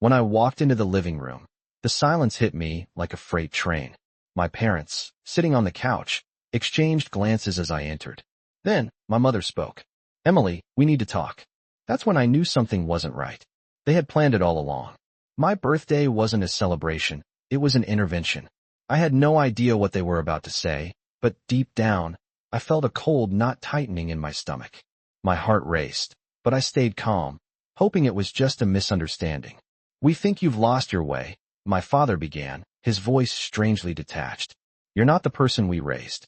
When I walked into the living room, the silence hit me like a freight train. My parents, sitting on the couch, exchanged glances as I entered. Then, my mother spoke. "Emily, we need to talk." That's when I knew something wasn't right. They had planned it all along. My birthday wasn't a celebration, it was an intervention. I had no idea what they were about to say, but deep down, I felt a cold knot tightening in my stomach. My heart raced, but I stayed calm, hoping it was just a misunderstanding. "We think you've lost your way," my father began, his voice strangely detached. "You're not the person we raised."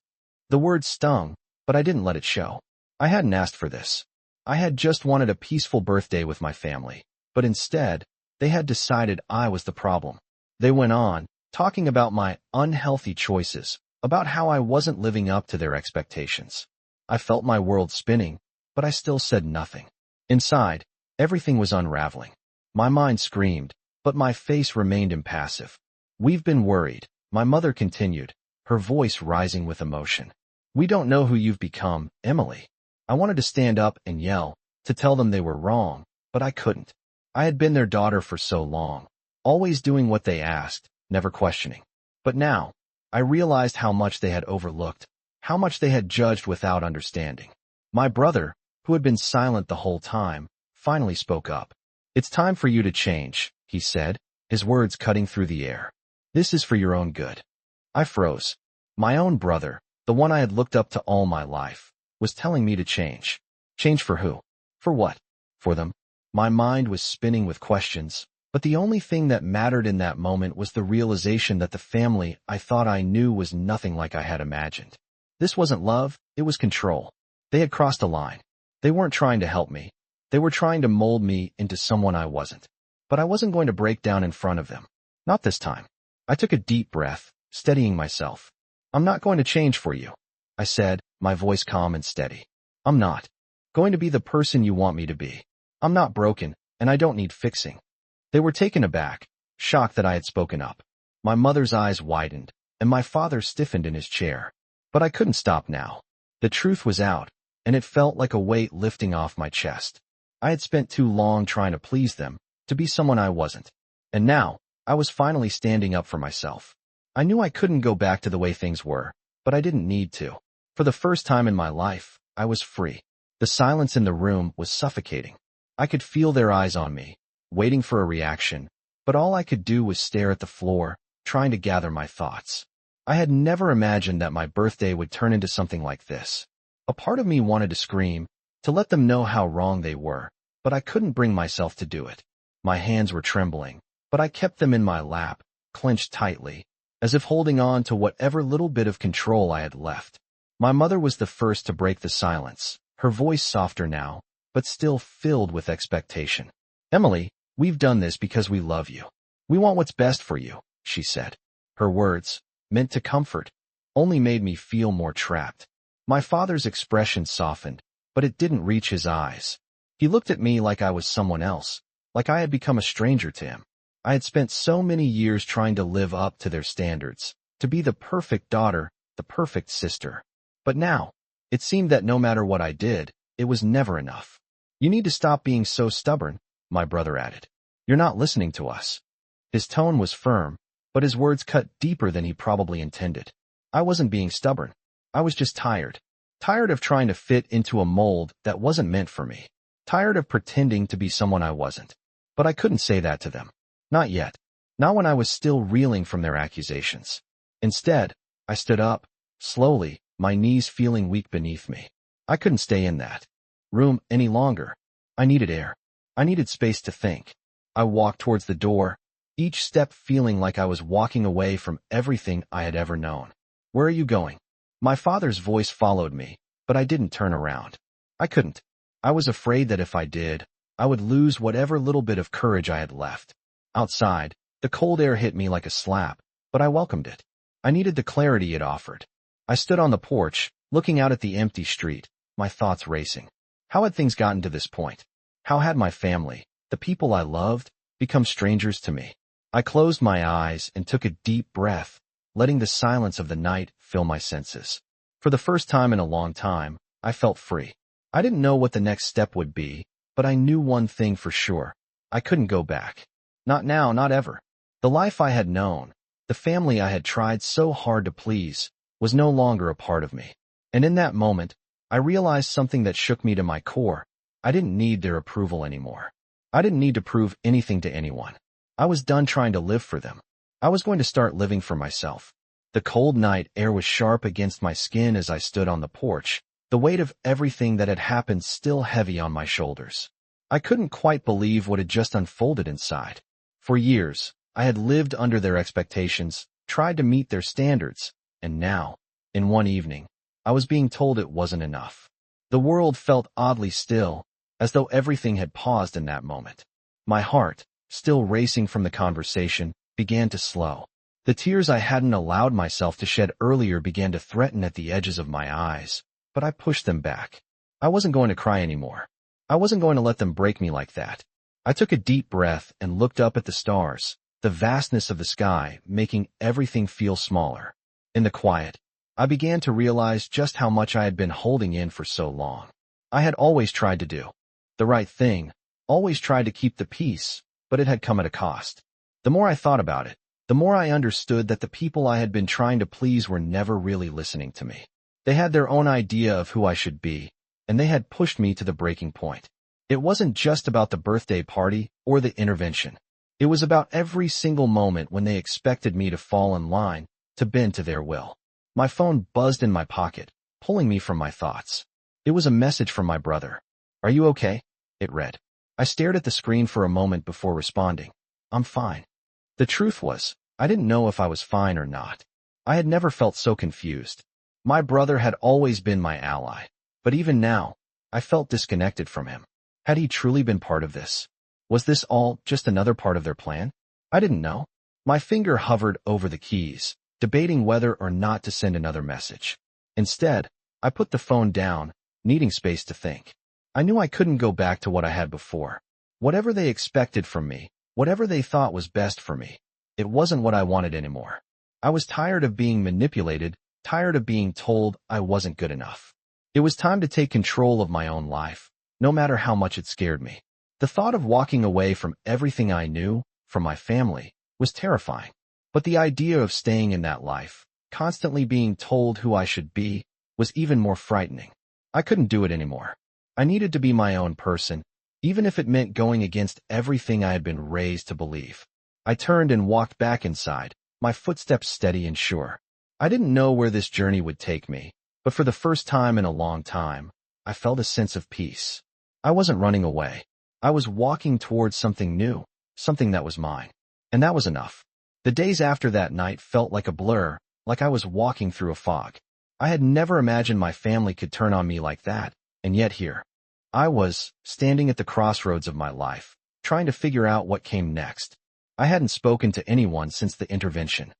The words stung, but I didn't let it show. I hadn't asked for this. I had just wanted a peaceful birthday with my family, but instead, they had decided I was the problem. They went on, talking about my unhealthy choices, about how I wasn't living up to their expectations. I felt my world spinning, but I still said nothing. Inside, everything was unraveling. My mind screamed, but my face remained impassive. "We've been worried," my mother continued, her voice rising with emotion. "We don't know who you've become, Emily." I wanted to stand up and yell, to tell them they were wrong, but I couldn't. I had been their daughter for so long, always doing what they asked, never questioning. But now, I realized how much they had overlooked, how much they had judged without understanding. My brother, who had been silent the whole time, finally spoke up. "It's time for you to change," he said, his words cutting through the air. "This is for your own good." I froze. My own brother, the one I had looked up to all my life, was telling me to change. Change for who? For what? For them? My mind was spinning with questions, but the only thing that mattered in that moment was the realization that the family I thought I knew was nothing like I had imagined. This wasn't love, it was control. They had crossed a line. They weren't trying to help me. They were trying to mold me into someone I wasn't. But I wasn't going to break down in front of them. Not this time. I took a deep breath, steadying myself. "I'm not going to change for you," I said, my voice calm and steady. "I'm not going to be the person you want me to be. I'm not broken, and I don't need fixing." They were taken aback, shocked that I had spoken up. My mother's eyes widened, and my father stiffened in his chair. But I couldn't stop now. The truth was out, and it felt like a weight lifting off my chest. I had spent too long trying to please them, to be someone I wasn't. And now, I was finally standing up for myself. I knew I couldn't go back to the way things were, but I didn't need to. For the first time in my life, I was free. The silence in the room was suffocating. I could feel their eyes on me, waiting for a reaction, but all I could do was stare at the floor, trying to gather my thoughts. I had never imagined that my birthday would turn into something like this. A part of me wanted to scream, to let them know how wrong they were, but I couldn't bring myself to do it. My hands were trembling, but I kept them in my lap, clenched tightly, as if holding on to whatever little bit of control I had left. My mother was the first to break the silence, her voice softer now, but still filled with expectation. "Emily, we've done this because we love you. We want what's best for you," she said. Her words, meant to comfort, only made me feel more trapped. My father's expression softened, but it didn't reach his eyes. He looked at me like I was someone else, like I had become a stranger to him. I had spent so many years trying to live up to their standards, to be the perfect daughter, the perfect sister. But now, it seemed that no matter what I did, it was never enough. "You need to stop being so stubborn," my brother added. "You're not listening to us." His tone was firm, but his words cut deeper than he probably intended. I wasn't being stubborn. I was just tired. Tired of trying to fit into a mold that wasn't meant for me. Tired of pretending to be someone I wasn't. But I couldn't say that to them. Not yet. Not when I was still reeling from their accusations. Instead, I stood up, slowly, my knees feeling weak beneath me. I couldn't stay in that room any longer. I needed air. I needed space to think. I walked towards the door, each step feeling like I was walking away from everything I had ever known. "Where are you going?" My father's voice followed me, but I didn't turn around. I couldn't. I was afraid that if I did, I would lose whatever little bit of courage I had left. Outside, the cold air hit me like a slap, but I welcomed it. I needed the clarity it offered. I stood on the porch, looking out at the empty street, my thoughts racing. How had things gotten to this point? How had my family, the people I loved, become strangers to me? I closed my eyes and took a deep breath, letting the silence of the night fill my senses. For the first time in a long time, I felt free. I didn't know what the next step would be, but I knew one thing for sure. I couldn't go back. Not now, not ever. The life I had known, the family I had tried so hard to please, was no longer a part of me. And in that moment, I realized something that shook me to my core. I didn't need their approval anymore. I didn't need to prove anything to anyone. I was done trying to live for them. I was going to start living for myself. The cold night air was sharp against my skin as I stood on the porch, the weight of everything that had happened still heavy on my shoulders. I couldn't quite believe what had just unfolded inside. For years, I had lived under their expectations, tried to meet their standards, and now, in one evening, I was being told it wasn't enough. The world felt oddly still, as though everything had paused in that moment. My heart, still racing from the conversation, began to slow. The tears I hadn't allowed myself to shed earlier began to threaten at the edges of my eyes, but I pushed them back. I wasn't going to cry anymore. I wasn't going to let them break me like that. I took a deep breath and looked up at the stars, the vastness of the sky making everything feel smaller. In the quiet, I began to realize just how much I had been holding in for so long. I had always tried to do the right thing, always tried to keep the peace, but it had come at a cost. The more I thought about it, the more I understood that the people I had been trying to please were never really listening to me. They had their own idea of who I should be, and they had pushed me to the breaking point. It wasn't just about the birthday party or the intervention. It was about every single moment when they expected me to fall in line, to bend to their will. My phone buzzed in my pocket, pulling me from my thoughts. It was a message from my brother. "Are you okay?" it read. I stared at the screen for a moment before responding. "I'm fine." The truth was, I didn't know if I was fine or not. I had never felt so confused. My brother had always been my ally, but even now, I felt disconnected from him. Had he truly been part of this? Was this all just another part of their plan? I didn't know. My finger hovered over the keys, debating whether or not to send another message. Instead, I put the phone down, needing space to think. I knew I couldn't go back to what I had before. Whatever they expected from me, whatever they thought was best for me, it wasn't what I wanted anymore. I was tired of being manipulated, tired of being told I wasn't good enough. It was time to take control of my own life, no matter how much it scared me. The thought of walking away from everything I knew, from my family, was terrifying. But the idea of staying in that life, constantly being told who I should be, was even more frightening. I couldn't do it anymore. I needed to be my own person, even if it meant going against everything I had been raised to believe. I turned and walked back inside, my footsteps steady and sure. I didn't know where this journey would take me, but for the first time in a long time, I felt a sense of peace. I wasn't running away. I was walking towards something new, something that was mine. And that was enough. The days after that night felt like a blur, like I was walking through a fog. I had never imagined my family could turn on me like that, and yet here I was, standing at the crossroads of my life, trying to figure out what came next. I hadn't spoken to anyone since the intervention.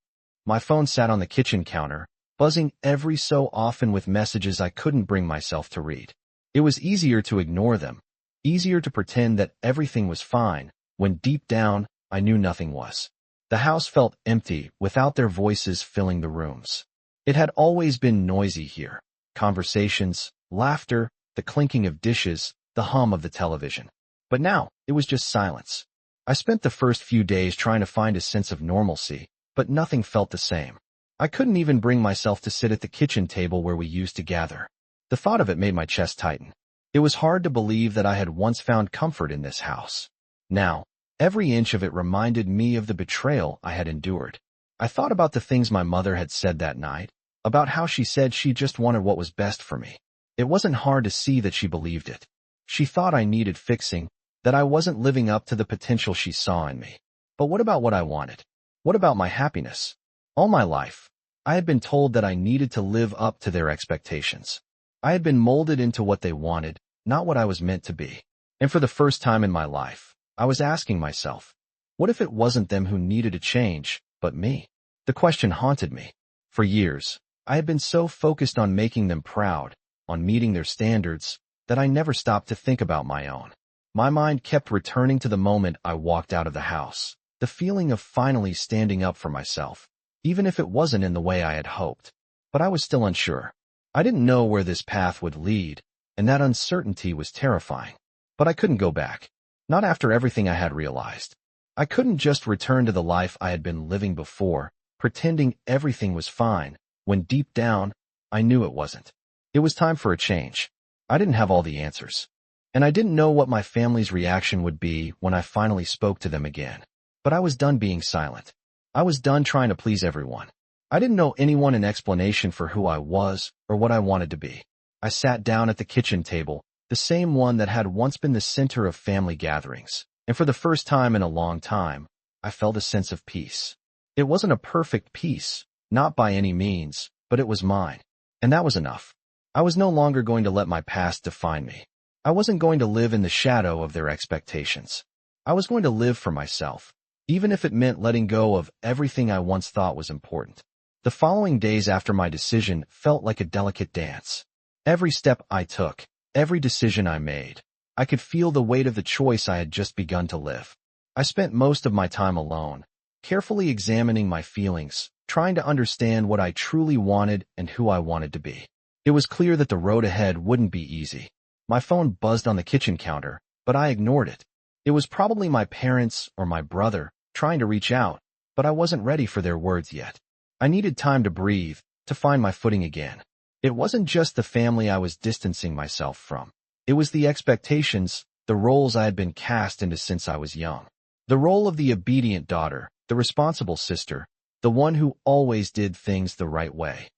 My phone sat on the kitchen counter, buzzing every so often with messages I couldn't bring myself to read. It was easier to ignore them, easier to pretend that everything was fine, when deep down, I knew nothing was. The house felt empty, without their voices filling the rooms. It had always been noisy here. Conversations, laughter, the clinking of dishes, the hum of the television. But now, it was just silence. I spent the first few days trying to find a sense of normalcy, but nothing felt the same. I couldn't even bring myself to sit at the kitchen table where we used to gather. The thought of it made my chest tighten. It was hard to believe that I had once found comfort in this house. Now, every inch of it reminded me of the betrayal I had endured. I thought about the things my mother had said that night, about how she said she just wanted what was best for me. It wasn't hard to see that she believed it. She thought I needed fixing, that I wasn't living up to the potential she saw in me. But what about what I wanted? What about my happiness? All my life, I had been told that I needed to live up to their expectations. I had been molded into what they wanted, not what I was meant to be. And for the first time in my life, I was asking myself, what if it wasn't them who needed to change, but me? The question haunted me. For years, I had been so focused on making them proud, on meeting their standards, that I never stopped to think about my own. My mind kept returning to the moment I walked out of the house, the feeling of finally standing up for myself, even if it wasn't in the way I had hoped. But I was still unsure. I didn't know where this path would lead, and that uncertainty was terrifying. But I couldn't go back. Not after everything I had realized. I couldn't just return to the life I had been living before, pretending everything was fine, when deep down, I knew it wasn't. It was time for a change. I didn't have all the answers. And I didn't know what my family's reaction would be when I finally spoke to them again. But I was done being silent. I was done trying to please everyone. I didn't know anyone an explanation for who I was or what I wanted to be. I sat down at the kitchen table, the same one that had once been the center of family gatherings. And for the first time in a long time, I felt a sense of peace. It wasn't a perfect peace, not by any means, but it was mine. And that was enough. I was no longer going to let my past define me. I wasn't going to live in the shadow of their expectations. I was going to live for myself, even if it meant letting go of everything I once thought was important. The following days after my decision felt like a delicate dance. Every step I took, every decision I made, I could feel the weight of the choice I had just begun to live. I spent most of my time alone, carefully examining my feelings, trying to understand what I truly wanted and who I wanted to be. It was clear that the road ahead wouldn't be easy. My phone buzzed on the kitchen counter, but I ignored it. It was probably my parents or my brother trying to reach out, but I wasn't ready for their words yet. I needed time to breathe, to find my footing again. It wasn't just the family I was distancing myself from. It was the expectations, the roles I had been cast into since I was young. The role of the obedient daughter, the responsible sister, the one who always did things the right way.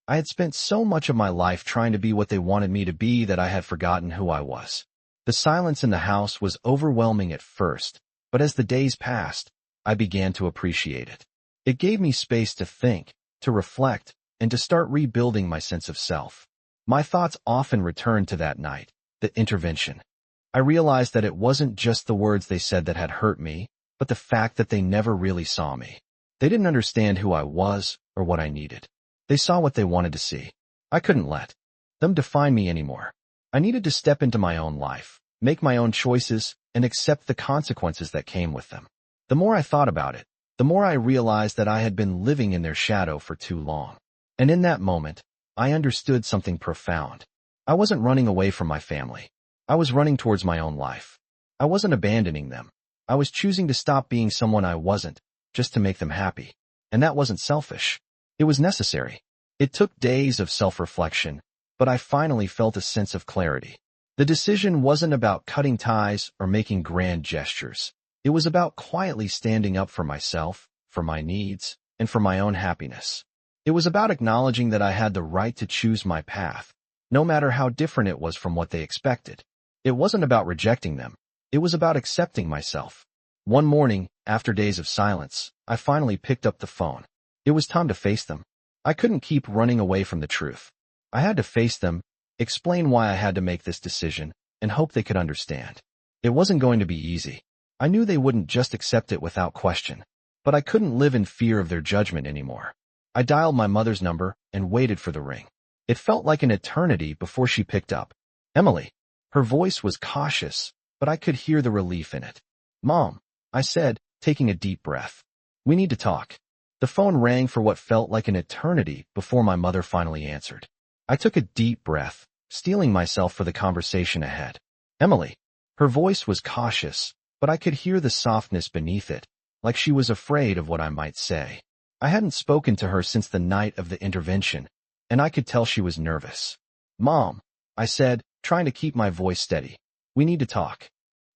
I had spent so much of my life trying to be what they wanted me to be that I had forgotten who I was. The silence in the house was overwhelming at first, but as the days passed, I began to appreciate it. It gave me space to think, to reflect, and to start rebuilding my sense of self. My thoughts often returned to that night, the intervention. I realized that it wasn't just the words they said that had hurt me, but the fact that they never really saw me. They didn't understand who I was or what I needed. They saw what they wanted to see. I couldn't let them define me anymore. I needed to step into my own life, make my own choices, and accept the consequences that came with them. The more I thought about it, the more I realized that I had been living in their shadow for too long. And in that moment, I understood something profound. I wasn't running away from my family. I was running towards my own life. I wasn't abandoning them. I was choosing to stop being someone I wasn't, just to make them happy. And that wasn't selfish. It was necessary. It took days of self-reflection, but I finally felt a sense of clarity. The decision wasn't about cutting ties or making grand gestures. It was about quietly standing up for myself, for my needs, and for my own happiness. It was about acknowledging that I had the right to choose my path, no matter how different it was from what they expected. It wasn't about rejecting them. It was about accepting myself. One morning, after days of silence, I finally picked up the phone. It was time to face them. I couldn't keep running away from the truth. I had to face them, explain why I had to make this decision, and hope they could understand. It wasn't going to be easy. I knew they wouldn't just accept it without question, but I couldn't live in fear of their judgment anymore. I dialed my mother's number and waited for the ring. It felt like an eternity before she picked up. Emily. Her voice was cautious, but I could hear the relief in it. Mom, I said, taking a deep breath. We need to talk. The phone rang for what felt like an eternity before my mother finally answered. I took a deep breath, steeling myself for the conversation ahead. Emily. Her voice was cautious, but I could hear the softness beneath it, like she was afraid of what I might say. I hadn't spoken to her since the night of the intervention, and I could tell she was nervous. Mom, I said, trying to keep my voice steady. We need to talk.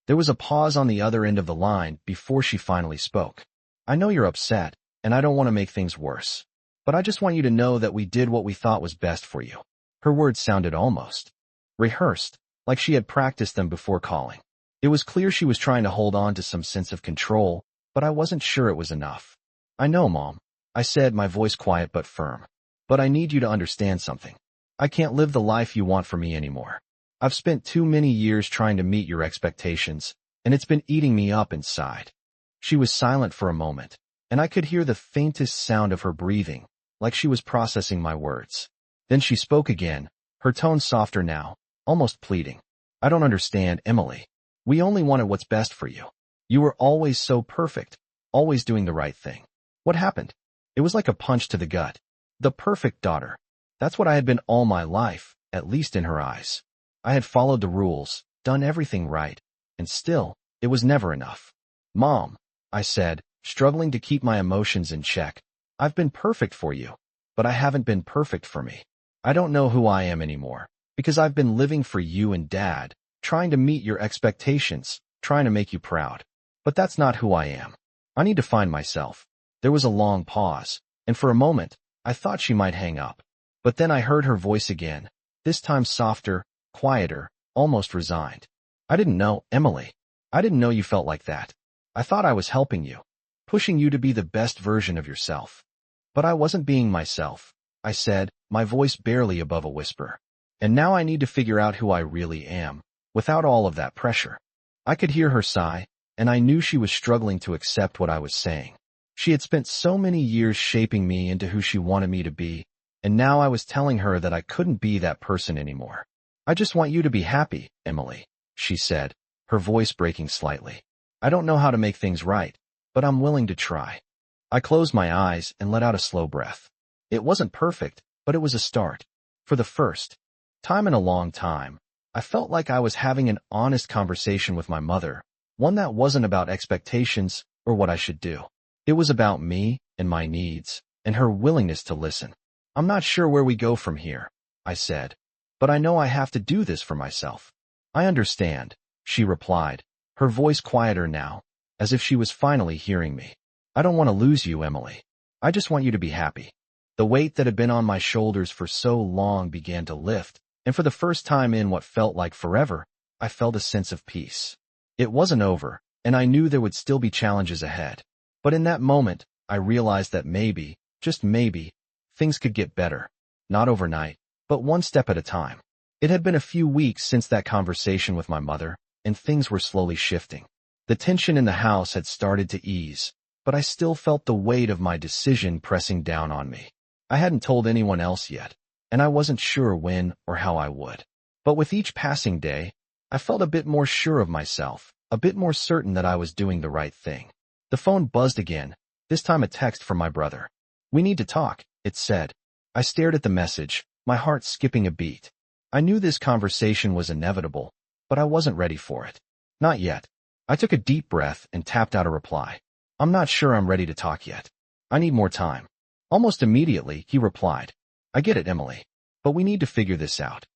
There was a pause on the other end of the line before she finally spoke. I know you're upset, and I don't want to make things worse. But I just want you to know that we did what we thought was best for you. Her words sounded almost rehearsed, like she had practiced them before calling. It was clear she was trying to hold on to some sense of control, but I wasn't sure it was enough. I know, Mom, I said, my voice quiet but firm. But I need you to understand something. I can't live the life you want for me anymore. I've spent too many years trying to meet your expectations, and it's been eating me up inside. She was silent for a moment, and I could hear the faintest sound of her breathing, like she was processing my words. Then she spoke again, her tone softer now, almost pleading. I don't understand, Emily. We only wanted what's best for you. You were always so perfect, always doing the right thing. What happened? It was like a punch to the gut. The perfect daughter. That's what I had been all my life, at least in her eyes. I had followed the rules, done everything right, and still, it was never enough. Mom, I said, struggling to keep my emotions in check. I've been perfect for you, but I haven't been perfect for me. I don't know who I am anymore, because I've been living for you and Dad, trying to meet your expectations, trying to make you proud. But that's not who I am. I need to find myself. There was a long pause, and for a moment, I thought she might hang up. But then I heard her voice again, this time softer, quieter, almost resigned. I didn't know, Emily. I didn't know you felt like that. I thought I was helping you, pushing you to be the best version of yourself. But I wasn't being myself, I said, my voice barely above a whisper. And now I need to figure out who I really am, without all of that pressure. I could hear her sigh, and I knew she was struggling to accept what I was saying. She had spent so many years shaping me into who she wanted me to be, and now I was telling her that I couldn't be that person anymore. I just want you to be happy, Emily, she said, her voice breaking slightly. I don't know how to make things right, but I'm willing to try. I closed my eyes and let out a slow breath. It wasn't perfect, but it was a start. For the first time in a long time, I felt like I was having an honest conversation with my mother, one that wasn't about expectations or what I should do. It was about me and my needs, and her willingness to listen. I'm not sure where we go from here, I said, but I know I have to do this for myself. I understand, she replied, her voice quieter now, as if she was finally hearing me. I don't want to lose you, Emily. I just want you to be happy. The weight that had been on my shoulders for so long began to lift, and for the first time in what felt like forever, I felt a sense of peace. It wasn't over, and I knew there would still be challenges ahead. But in that moment, I realized that maybe, just maybe, things could get better. Not overnight, but one step at a time. It had been a few weeks since that conversation with my mother, and things were slowly shifting. The tension in the house had started to ease, but I still felt the weight of my decision pressing down on me. I hadn't told anyone else yet, and I wasn't sure when or how I would. But with each passing day, I felt a bit more sure of myself, a bit more certain that I was doing the right thing. The phone buzzed again, this time a text from my brother. We need to talk, it said. I stared at the message, my heart skipping a beat. I knew this conversation was inevitable, but I wasn't ready for it. Not yet. I took a deep breath and tapped out a reply. I'm not sure I'm ready to talk yet. I need more time. Almost immediately, he replied. I get it, Emily, but we need to figure this out.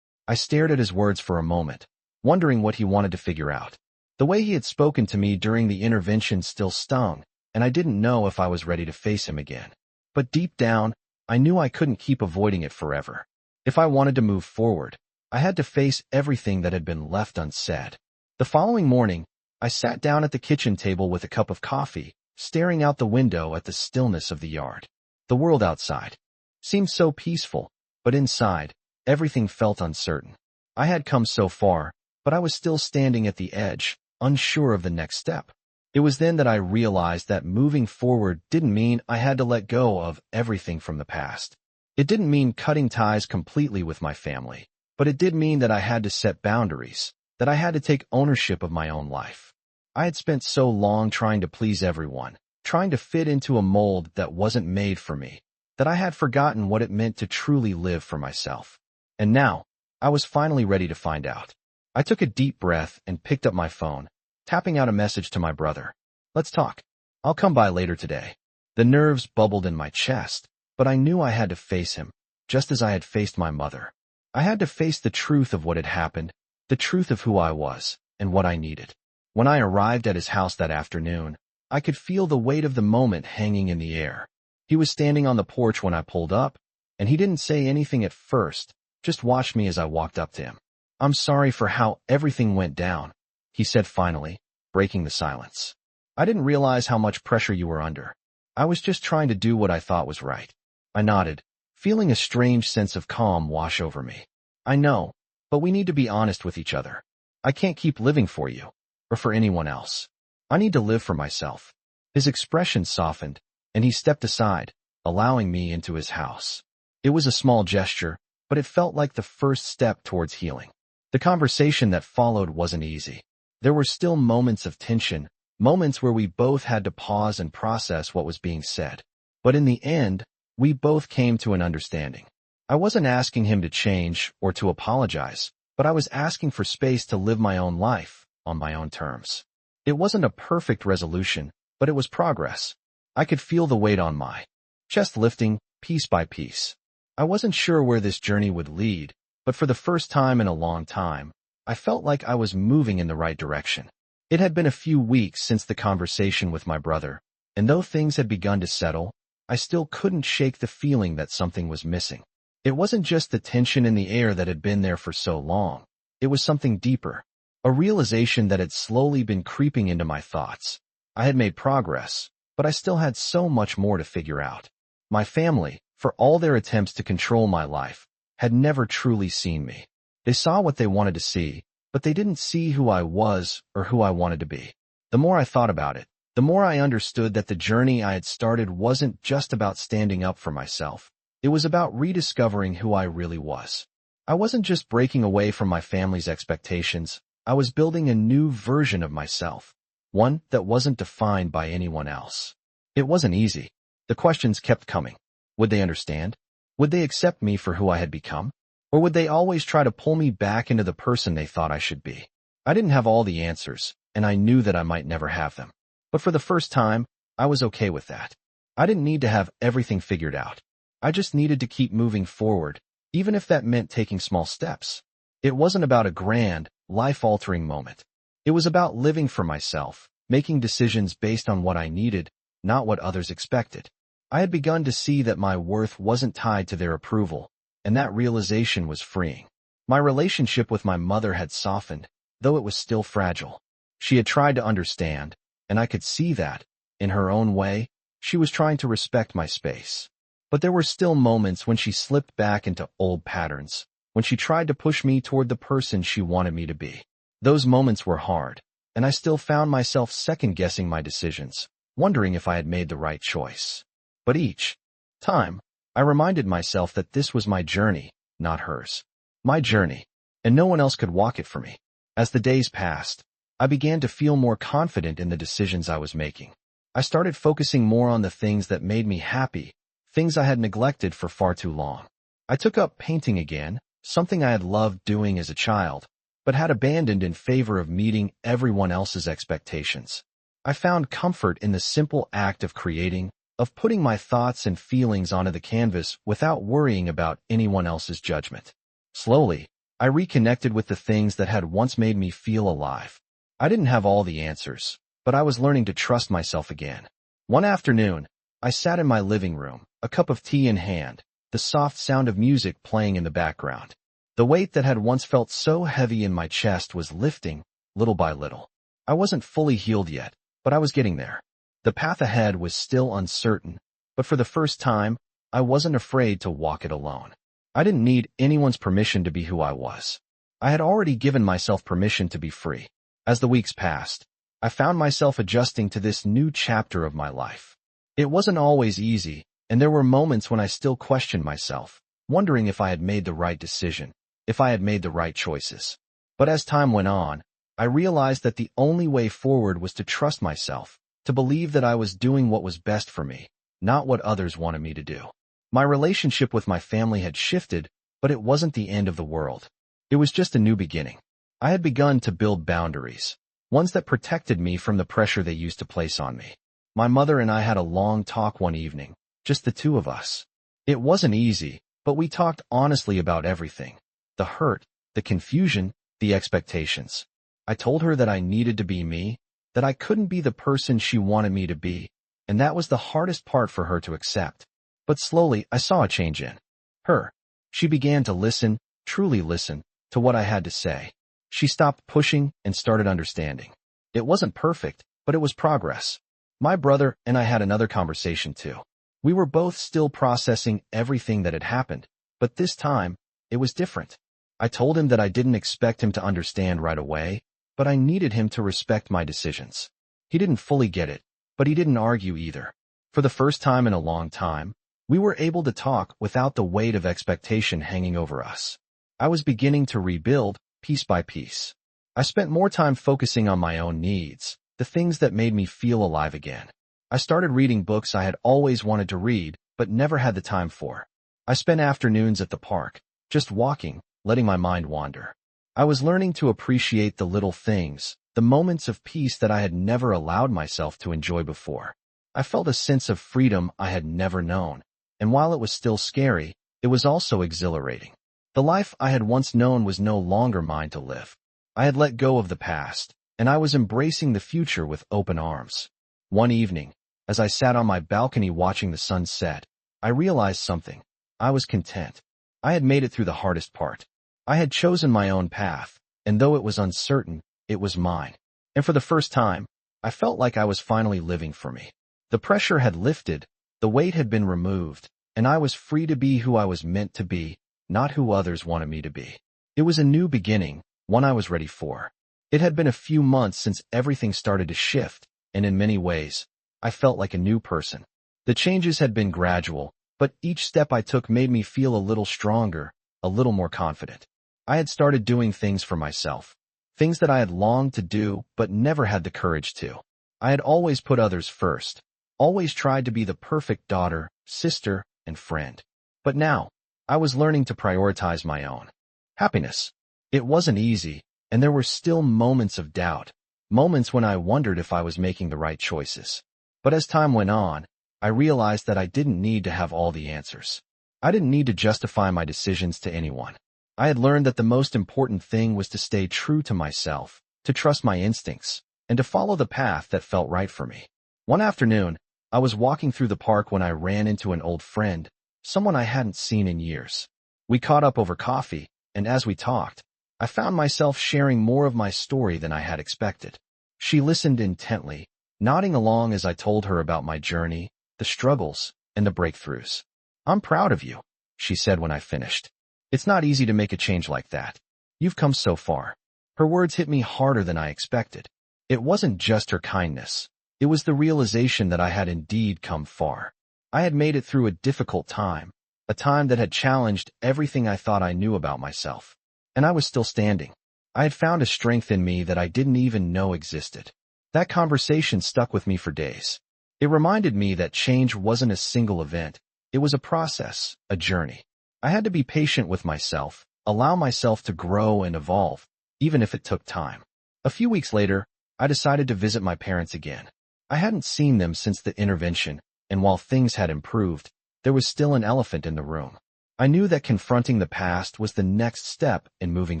I stared at his words for a moment, wondering what he wanted to figure out. The way he had spoken to me during the intervention still stung, and I didn't know if I was ready to face him again. But deep down, I knew I couldn't keep avoiding it forever. If I wanted to move forward, I had to face everything that had been left unsaid. The following morning, I sat down at the kitchen table with a cup of coffee, staring out the window at the stillness of the yard. The world outside seemed so peaceful, but inside, everything felt uncertain. I had come so far, but I was still standing at the edge, unsure of the next step. It was then that I realized that moving forward didn't mean I had to let go of everything from the past. It didn't mean cutting ties completely with my family, but it did mean that I had to set boundaries, that I had to take ownership of my own life. I had spent so long trying to please everyone, trying to fit into a mold that wasn't made for me, that I had forgotten what it meant to truly live for myself. And now, I was finally ready to find out. I took a deep breath and picked up my phone, tapping out a message to my brother. Let's talk. I'll come by later today. The nerves bubbled in my chest, but I knew I had to face him, just as I had faced my mother. I had to face the truth of what had happened, the truth of who I was, and what I needed. When I arrived at his house that afternoon, I could feel the weight of the moment hanging in the air. He was standing on the porch when I pulled up, and he didn't say anything at first, just watched me as I walked up to him. I'm sorry for how everything went down, he said finally, breaking the silence. I didn't realize how much pressure you were under. I was just trying to do what I thought was right. I nodded, feeling a strange sense of calm wash over me. I know, but we need to be honest with each other. I can't keep living for you, or for anyone else. I need to live for myself. His expression softened, and he stepped aside, allowing me into his house. It was a small gesture, but it felt like the first step towards healing. The conversation that followed wasn't easy. There were still moments of tension, moments where we both had to pause and process what was being said. But in the end, we both came to an understanding. I wasn't asking him to change or to apologize, but I was asking for space to live my own life on my own terms. It wasn't a perfect resolution, but it was progress. I could feel the weight on my chest lifting, piece by piece. I wasn't sure where this journey would lead, but for the first time in a long time, I felt like I was moving in the right direction. It had been a few weeks since the conversation with my brother, and though things had begun to settle, I still couldn't shake the feeling that something was missing. It wasn't just the tension in the air that had been there for so long. It was something deeper, a realization that had slowly been creeping into my thoughts. I had made progress, but I still had so much more to figure out. My family, for all their attempts to control my life, had never truly seen me. They saw what they wanted to see, but they didn't see who I was or who I wanted to be. The more I thought about it, the more I understood that the journey I had started wasn't just about standing up for myself. It was about rediscovering who I really was. I wasn't just breaking away from my family's expectations. I was building a new version of myself, one that wasn't defined by anyone else. It wasn't easy. The questions kept coming. Would they understand? Would they accept me for who I had become? Or would they always try to pull me back into the person they thought I should be? I didn't have all the answers, and I knew that I might never have them. But for the first time, I was okay with that. I didn't need to have everything figured out. I just needed to keep moving forward, even if that meant taking small steps. It wasn't about a grand, life-altering moment. It was about living for myself, making decisions based on what I needed, not what others expected. I had begun to see that my worth wasn't tied to their approval, and that realization was freeing. My relationship with my mother had softened, though it was still fragile. She had tried to understand, and I could see that, in her own way, she was trying to respect my space. But there were still moments when she slipped back into old patterns, when she tried to push me toward the person she wanted me to be. Those moments were hard, and I still found myself second-guessing my decisions, wondering if I had made the right choice. But each time, I reminded myself that this was my journey, not hers. My journey, and no one else could walk it for me. As the days passed, I began to feel more confident in the decisions I was making. I started focusing more on the things that made me happy, things I had neglected for far too long. I took up painting again, something I had loved doing as a child, but had abandoned in favor of meeting everyone else's expectations. I found comfort in the simple act of creating, of putting my thoughts and feelings onto the canvas without worrying about anyone else's judgment. Slowly, I reconnected with the things that had once made me feel alive. I didn't have all the answers, but I was learning to trust myself again. One afternoon, I sat in my living room, a cup of tea in hand, the soft sound of music playing in the background. The weight that had once felt so heavy in my chest was lifting, little by little. I wasn't fully healed yet, but I was getting there. The path ahead was still uncertain, but for the first time, I wasn't afraid to walk it alone. I didn't need anyone's permission to be who I was. I had already given myself permission to be free. As the weeks passed, I found myself adjusting to this new chapter of my life. It wasn't always easy, and there were moments when I still questioned myself, wondering if I had made the right decision, if I had made the right choices. But as time went on, I realized that the only way forward was to trust myself, to believe that I was doing what was best for me, not what others wanted me to do. My relationship with my family had shifted, but it wasn't the end of the world. It was just a new beginning. I had begun to build boundaries, ones that protected me from the pressure they used to place on me. My mother and I had a long talk one evening, just the two of us. It wasn't easy, but we talked honestly about everything. The hurt, the confusion, the expectations. I told her that I needed to be me, that I couldn't be the person she wanted me to be, and that was the hardest part for her to accept. But slowly, I saw a change in her. She began to listen, truly listen, to what I had to say. She stopped pushing and started understanding. It wasn't perfect, but it was progress. My brother and I had another conversation too. We were both still processing everything that had happened, but this time, it was different. I told him that I didn't expect him to understand right away, but I needed him to respect my decisions. He didn't fully get it, but he didn't argue either. For the first time in a long time, we were able to talk without the weight of expectation hanging over us. I was beginning to rebuild, piece by piece. I spent more time focusing on my own needs, the things that made me feel alive again. I started reading books I had always wanted to read, but never had the time for. I spent afternoons at the park, just walking, letting my mind wander. I was learning to appreciate the little things, the moments of peace that I had never allowed myself to enjoy before. I felt a sense of freedom I had never known, and while it was still scary, it was also exhilarating. The life I had once known was no longer mine to live. I had let go of the past, and I was embracing the future with open arms. One evening, as I sat on my balcony watching the sun set, I realized something. I was content. I had made it through the hardest part. I had chosen my own path, and though it was uncertain, it was mine. And for the first time, I felt like I was finally living for me. The pressure had lifted, the weight had been removed, and I was free to be who I was meant to be, not who others wanted me to be. It was a new beginning, one I was ready for. It had been a few months since everything started to shift, and in many ways, I felt like a new person. The changes had been gradual, but each step I took made me feel a little stronger, a little more confident. I had started doing things for myself, things that I had longed to do but never had the courage to. I had always put others first, always tried to be the perfect daughter, sister, and friend. But now, I was learning to prioritize my own happiness. It wasn't easy, and there were still moments of doubt, moments when I wondered if I was making the right choices. But as time went on, I realized that I didn't need to have all the answers. I didn't need to justify my decisions to anyone. I had learned that the most important thing was to stay true to myself, to trust my instincts, and to follow the path that felt right for me. One afternoon, I was walking through the park when I ran into an old friend, someone I hadn't seen in years. We caught up over coffee, and as we talked, I found myself sharing more of my story than I had expected. She listened intently, nodding along as I told her about my journey, the struggles, and the breakthroughs. "I'm proud of you," she said when I finished. "It's not easy to make a change like that. You've come so far." Her words hit me harder than I expected. It wasn't just her kindness. It was the realization that I had indeed come far. I had made it through a difficult time, a time that had challenged everything I thought I knew about myself. And I was still standing. I had found a strength in me that I didn't even know existed. That conversation stuck with me for days. It reminded me that change wasn't a single event. It was a process, a journey. I had to be patient with myself, allow myself to grow and evolve, even if it took time. A few weeks later, I decided to visit my parents again. I hadn't seen them since the intervention, and while things had improved, there was still an elephant in the room. I knew that confronting the past was the next step in moving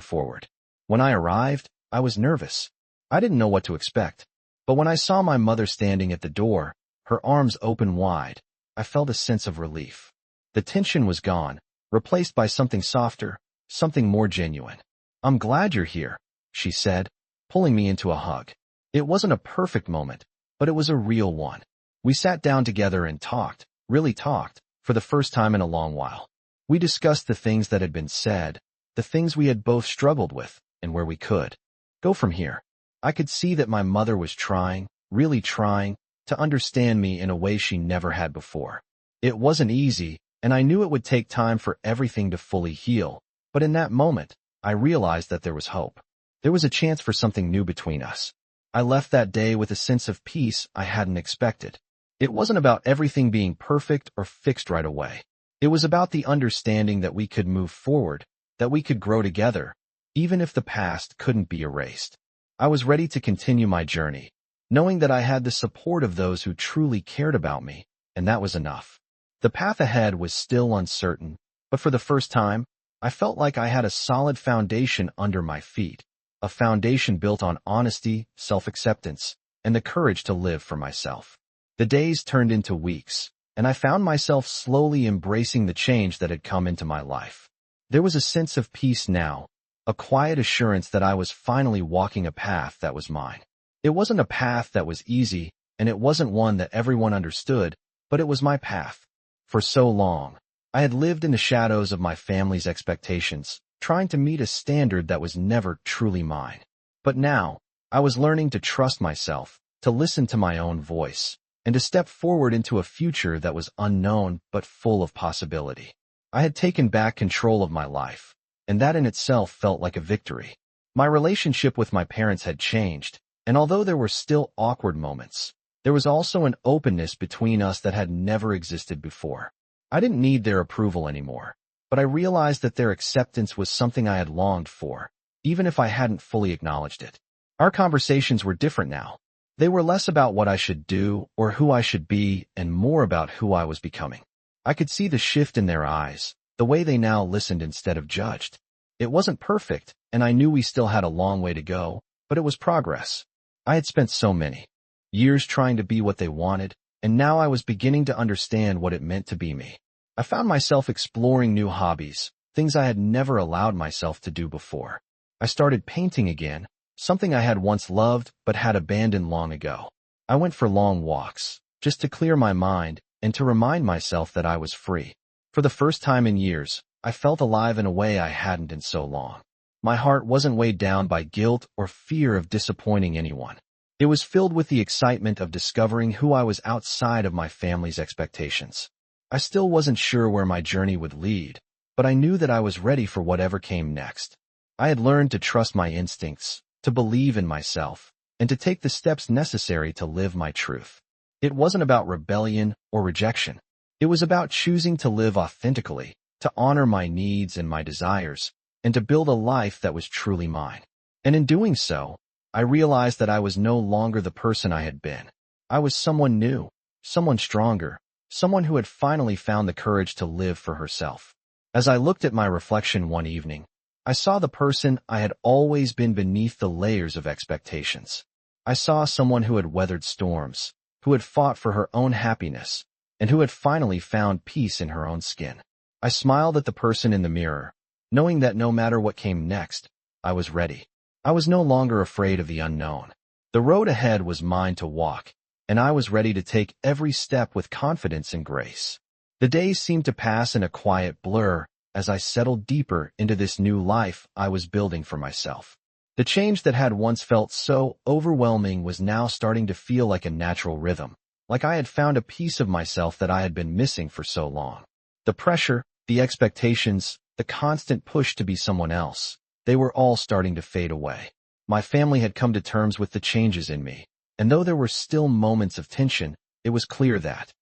forward. When I arrived, I was nervous. I didn't know what to expect. But when I saw my mother standing at the door, her arms open wide, I felt a sense of relief. The tension was gone, replaced by something softer, something more genuine. "I'm glad you're here," she said, pulling me into a hug. It wasn't a perfect moment, but it was a real one. We sat down together and talked, really talked, for the first time in a long while. We discussed the things that had been said, the things we had both struggled with, and where we could go from here. I could see that my mother was trying, really trying, to understand me in a way she never had before. It wasn't easy, and I knew it would take time for everything to fully heal, but in that moment, I realized that there was hope. There was a chance for something new between us. I left that day with a sense of peace I hadn't expected. It wasn't about everything being perfect or fixed right away. It was about the understanding that we could move forward, that we could grow together, even if the past couldn't be erased. I was ready to continue my journey, knowing that I had the support of those who truly cared about me, and that was enough. The path ahead was still uncertain, but for the first time, I felt like I had a solid foundation under my feet, a foundation built on honesty, self-acceptance, and the courage to live for myself. The days turned into weeks, and I found myself slowly embracing the change that had come into my life. There was a sense of peace now, a quiet assurance that I was finally walking a path that was mine. It wasn't a path that was easy, and it wasn't one that everyone understood, but it was my path. For so long, I had lived in the shadows of my family's expectations, trying to meet a standard that was never truly mine. But now, I was learning to trust myself, to listen to my own voice, and to step forward into a future that was unknown but full of possibility. I had taken back control of my life, and that in itself felt like a victory. My relationship with my parents had changed, and although there were still awkward moments, there was also an openness between us that had never existed before. I didn't need their approval anymore, but I realized that their acceptance was something I had longed for, even if I hadn't fully acknowledged it. Our conversations were different now. They were less about what I should do or who I should be and more about who I was becoming. I could see the shift in their eyes, the way they now listened instead of judged. It wasn't perfect, and I knew we still had a long way to go, but it was progress. I had spent so many years trying to be what they wanted, and now I was beginning to understand what it meant to be me. I found myself exploring new hobbies, things I had never allowed myself to do before. I started painting again, something I had once loved but had abandoned long ago. I went for long walks, just to clear my mind and to remind myself that I was free. For the first time in years, I felt alive in a way I hadn't in so long. My heart wasn't weighed down by guilt or fear of disappointing anyone. It was filled with the excitement of discovering who I was outside of my family's expectations. I still wasn't sure where my journey would lead, but I knew that I was ready for whatever came next. I had learned to trust my instincts, to believe in myself, and to take the steps necessary to live my truth. It wasn't about rebellion or rejection. It was about choosing to live authentically, to honor my needs and my desires, and to build a life that was truly mine. And in doing so, I realized that I was no longer the person I had been. I was someone new, someone stronger, someone who had finally found the courage to live for herself. As I looked at my reflection one evening, I saw the person I had always been beneath the layers of expectations. I saw someone who had weathered storms, who had fought for her own happiness, and who had finally found peace in her own skin. I smiled at the person in the mirror, knowing that no matter what came next, I was ready. I was no longer afraid of the unknown. The road ahead was mine to walk, and I was ready to take every step with confidence and grace. The days seemed to pass in a quiet blur as I settled deeper into this new life I was building for myself. The change that had once felt so overwhelming was now starting to feel like a natural rhythm, like I had found a piece of myself that I had been missing for so long. The pressure, the expectations, the constant push to be someone else, they were all starting to fade away. My family had come to terms with the changes in me, and though there were still moments of tension, it was clear that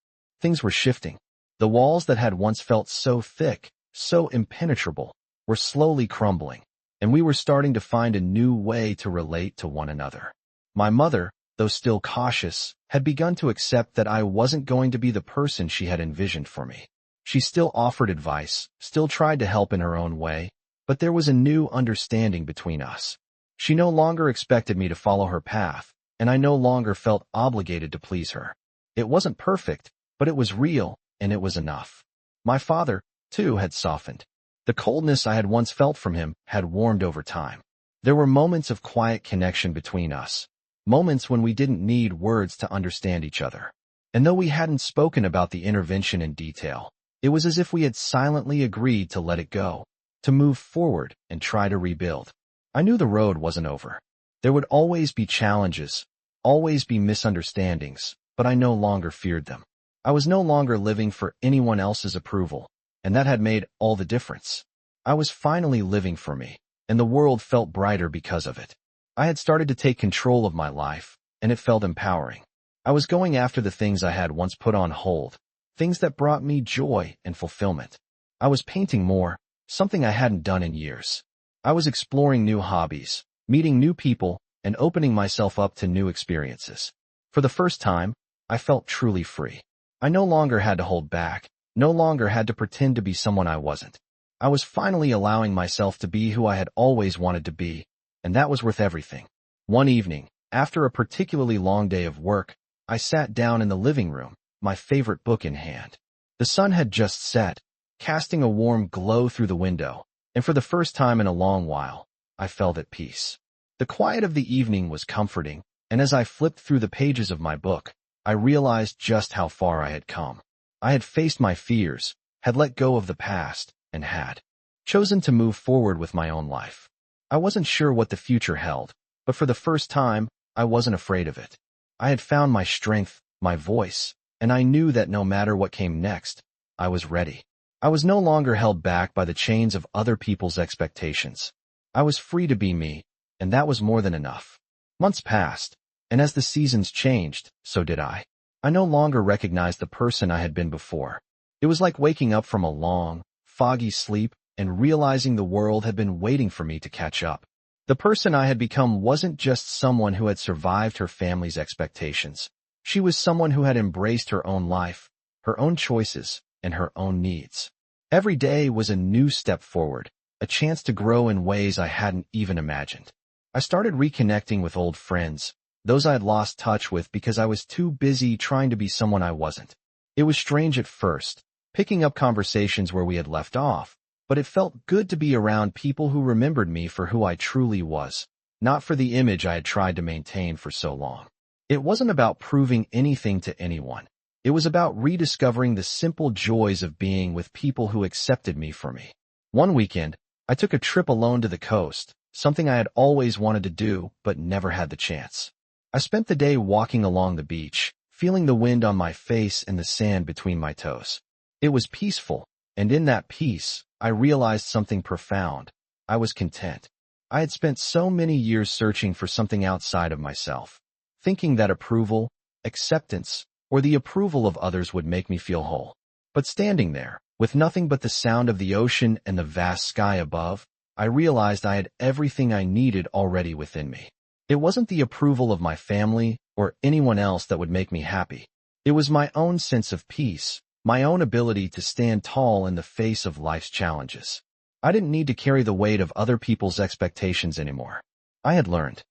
things were shifting. The walls that had once felt so thick, so impenetrable, were slowly crumbling, and we were starting to find a new way to relate to one another. My mother, though still cautious, had begun to accept that I wasn't going to be the person she had envisioned for me. She still offered advice, still tried to help in her own way, but there was a new understanding between us. She no longer expected me to follow her path, and I no longer felt obligated to please her. It wasn't perfect, but it was real, and it was enough. My father, too, had softened. The coldness I had once felt from him had warmed over time. There were moments of quiet connection between us, moments when we didn't need words to understand each other. And though we hadn't spoken about the intervention in detail, it was as if we had silently agreed to let it go, to move forward and try to rebuild. I knew the road wasn't over. There would always be challenges, always be misunderstandings, but I no longer feared them. I was no longer living for anyone else's approval, and that had made all the difference. I was finally living for me, and the world felt brighter because of it. I had started to take control of my life, and it felt empowering. I was going after the things I had once put on hold, things that brought me joy and fulfillment. I was painting more, something I hadn't done in years. I was exploring new hobbies, meeting new people, and opening myself up to new experiences. For the first time, I felt truly free. I no longer had to hold back, no longer had to pretend to be someone I wasn't. I was finally allowing myself to be who I had always wanted to be, and that was worth everything. One evening, after a particularly long day of work, I sat down in the living room, my favorite book in hand. The sun had just set, casting a warm glow through the window, and for the first time in a long while, I felt at peace. The quiet of the evening was comforting, and as I flipped through the pages of my book, I realized just how far I had come. I had faced my fears, had let go of the past, and had chosen to move forward with my own life. I wasn't sure what the future held, but for the first time, I wasn't afraid of it. I had found my strength, my voice, and I knew that no matter what came next, I was ready. I was no longer held back by the chains of other people's expectations. I was free to be me, and that was more than enough. Months passed, and as the seasons changed, so did I. I no longer recognized the person I had been before. It was like waking up from a long, foggy sleep and realizing the world had been waiting for me to catch up. The person I had become wasn't just someone who had survived her family's expectations. She was someone who had embraced her own life, her own choices, and her own needs. Every day was a new step forward, a chance to grow in ways I hadn't even imagined. I started reconnecting with old friends, those I had lost touch with because I was too busy trying to be someone I wasn't. It was strange at first, picking up conversations where we had left off, but it felt good to be around people who remembered me for who I truly was, not for the image I had tried to maintain for so long. It wasn't about proving anything to anyone. It was about rediscovering the simple joys of being with people who accepted me for me. One weekend, I took a trip alone to the coast, something I had always wanted to do but never had the chance. I spent the day walking along the beach, feeling the wind on my face and the sand between my toes. It was peaceful, and in that peace, I realized something profound. I was content. I had spent so many years searching for something outside of myself, thinking that approval, acceptance, or the approval of others would make me feel whole. But standing there, with nothing but the sound of the ocean and the vast sky above, I realized I had everything I needed already within me. It wasn't the approval of my family or anyone else that would make me happy. It was my own sense of peace, my own ability to stand tall in the face of life's challenges. I didn't need to carry the weight of other people's expectations anymore. I had learned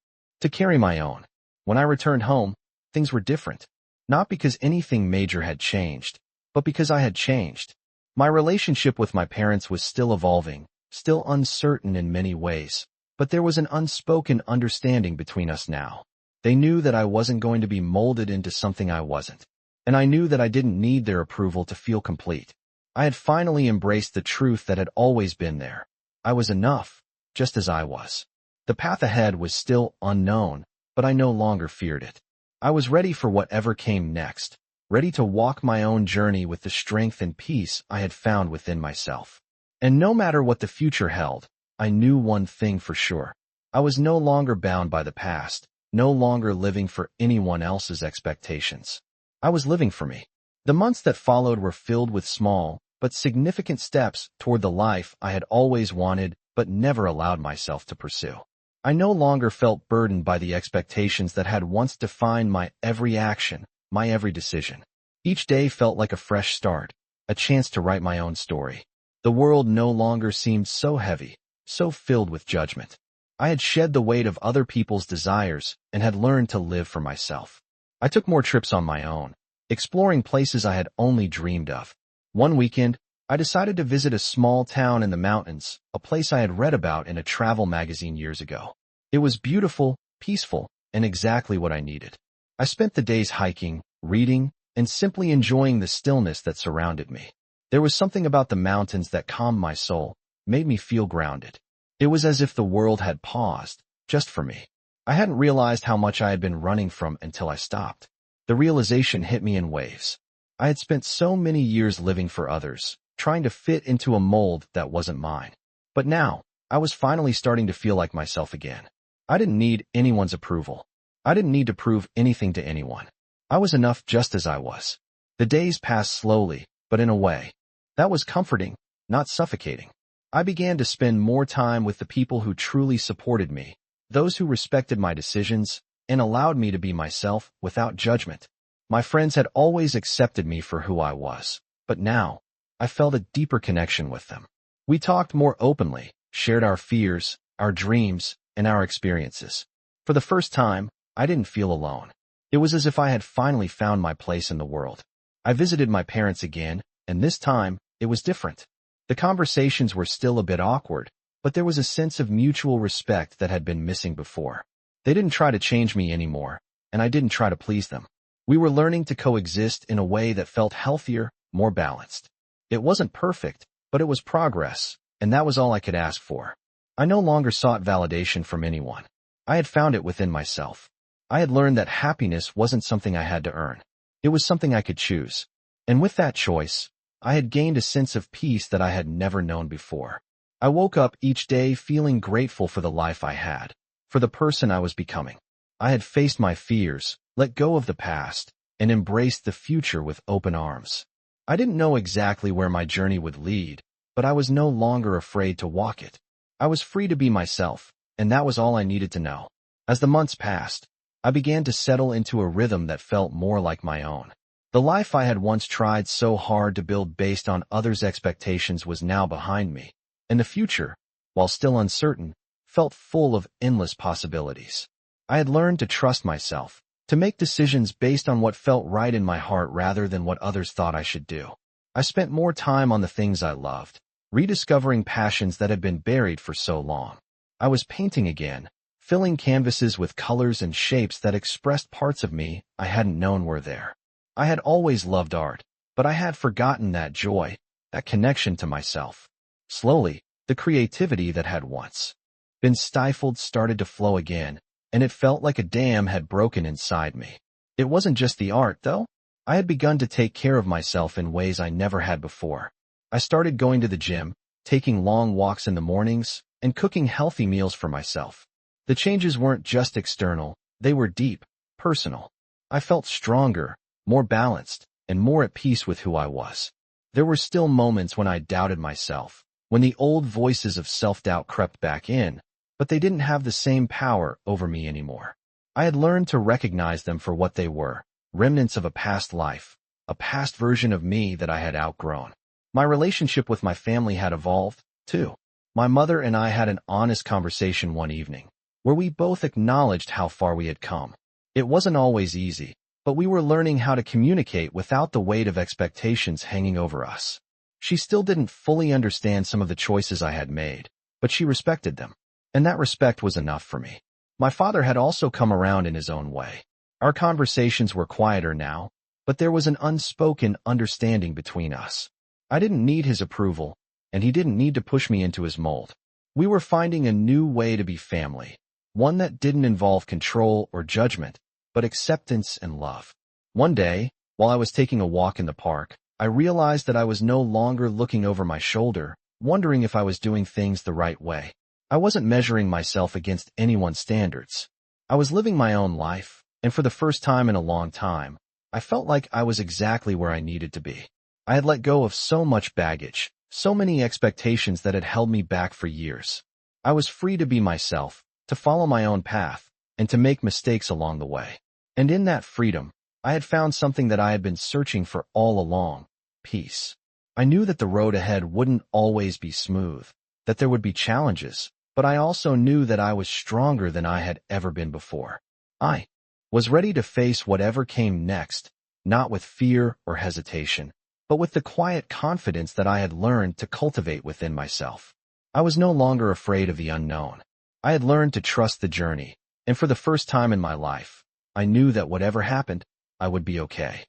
to carry my own. When I returned home, things were different. Not because anything major had changed, but because I had changed. My relationship with my parents was still evolving, still uncertain in many ways, but there was an unspoken understanding between us now. They knew that I wasn't going to be molded into something I wasn't, and I knew that I didn't need their approval to feel complete. I had finally embraced the truth that had always been there. I was enough, just as I was. The path ahead was still unknown, but I no longer feared it. I was ready for whatever came next, ready to walk my own journey with the strength and peace I had found within myself. And no matter what the future held, I knew one thing for sure. I was no longer bound by the past, no longer living for anyone else's expectations. I was living for me. The months that followed were filled with small, but significant steps toward the life I had always wanted but never allowed myself to pursue. I no longer felt burdened by the expectations that had once defined my every action, my every decision. Each day felt like a fresh start, a chance to write my own story. The world no longer seemed so heavy, so filled with judgment. I had shed the weight of other people's desires and had learned to live for myself. I took more trips on my own, exploring places I had only dreamed of. One weekend, I decided to visit a small town in the mountains, a place I had read about in a travel magazine years ago. It was beautiful, peaceful, and exactly what I needed. I spent the days hiking, reading, and simply enjoying the stillness that surrounded me. There was something about the mountains that calmed my soul, made me feel grounded. It was as if the world had paused, just for me. I hadn't realized how much I had been running from until I stopped. The realization hit me in waves. I had spent so many years living for others, trying to fit into a mold that wasn't mine. But now, I was finally starting to feel like myself again. I didn't need anyone's approval. I didn't need to prove anything to anyone. I was enough just as I was. The days passed slowly, but in a way that was comforting, not suffocating. I began to spend more time with the people who truly supported me, those who respected my decisions and allowed me to be myself without judgment. My friends had always accepted me for who I was, but now I felt a deeper connection with them. We talked more openly, shared our fears, our dreams, and our experiences. For the first time, I didn't feel alone. It was as if I had finally found my place in the world. I visited my parents again, and this time, it was different. The conversations were still a bit awkward, but there was a sense of mutual respect that had been missing before. They didn't try to change me anymore, and I didn't try to please them. We were learning to coexist in a way that felt healthier, more balanced. It wasn't perfect, but it was progress, and that was all I could ask for. I no longer sought validation from anyone. I had found it within myself. I had learned that happiness wasn't something I had to earn. It was something I could choose. And with that choice, I had gained a sense of peace that I had never known before. I woke up each day feeling grateful for the life I had, for the person I was becoming. I had faced my fears, let go of the past, and embraced the future with open arms. I didn't know exactly where my journey would lead, but I was no longer afraid to walk it. I was free to be myself, and that was all I needed to know. As the months passed, I began to settle into a rhythm that felt more like my own. The life I had once tried so hard to build based on others' expectations was now behind me, and the future, while still uncertain, felt full of endless possibilities. I had learned to trust myself, to make decisions based on what felt right in my heart rather than what others thought I should do. I spent more time on the things I loved, rediscovering passions that had been buried for so long. I was painting again, filling canvases with colors and shapes that expressed parts of me I hadn't known were there. I had always loved art, but I had forgotten that joy, that connection to myself. Slowly, the creativity that had once been stifled started to flow again, and it felt like a dam had broken inside me. It wasn't just the art, though. I had begun to take care of myself in ways I never had before. I started going to the gym, taking long walks in the mornings, and cooking healthy meals for myself. The changes weren't just external, they were deep, personal. I felt stronger, more balanced, and more at peace with who I was. There were still moments when I doubted myself, when the old voices of self-doubt crept back in, but they didn't have the same power over me anymore. I had learned to recognize them for what they were, remnants of a past life, a past version of me that I had outgrown. My relationship with my family had evolved, too. My mother and I had an honest conversation one evening, where we both acknowledged how far we had come. It wasn't always easy, but we were learning how to communicate without the weight of expectations hanging over us. She still didn't fully understand some of the choices I had made, but she respected them, and that respect was enough for me. My father had also come around in his own way. Our conversations were quieter now, but there was an unspoken understanding between us. I didn't need his approval, and he didn't need to push me into his mold. We were finding a new way to be family, one that didn't involve control or judgment, but acceptance and love. One day, while I was taking a walk in the park, I realized that I was no longer looking over my shoulder, wondering if I was doing things the right way. I wasn't measuring myself against anyone's standards. I was living my own life, and for the first time in a long time, I felt like I was exactly where I needed to be. I had let go of so much baggage, so many expectations that had held me back for years. I was free to be myself, to follow my own path, and to make mistakes along the way. And in that freedom, I had found something that I had been searching for all along: peace. I knew that the road ahead wouldn't always be smooth, that there would be challenges, but I also knew that I was stronger than I had ever been before. I was ready to face whatever came next, not with fear or hesitation, but with the quiet confidence that I had learned to cultivate within myself. I was no longer afraid of the unknown. I had learned to trust the journey, and for the first time in my life, I knew that whatever happened, I would be okay.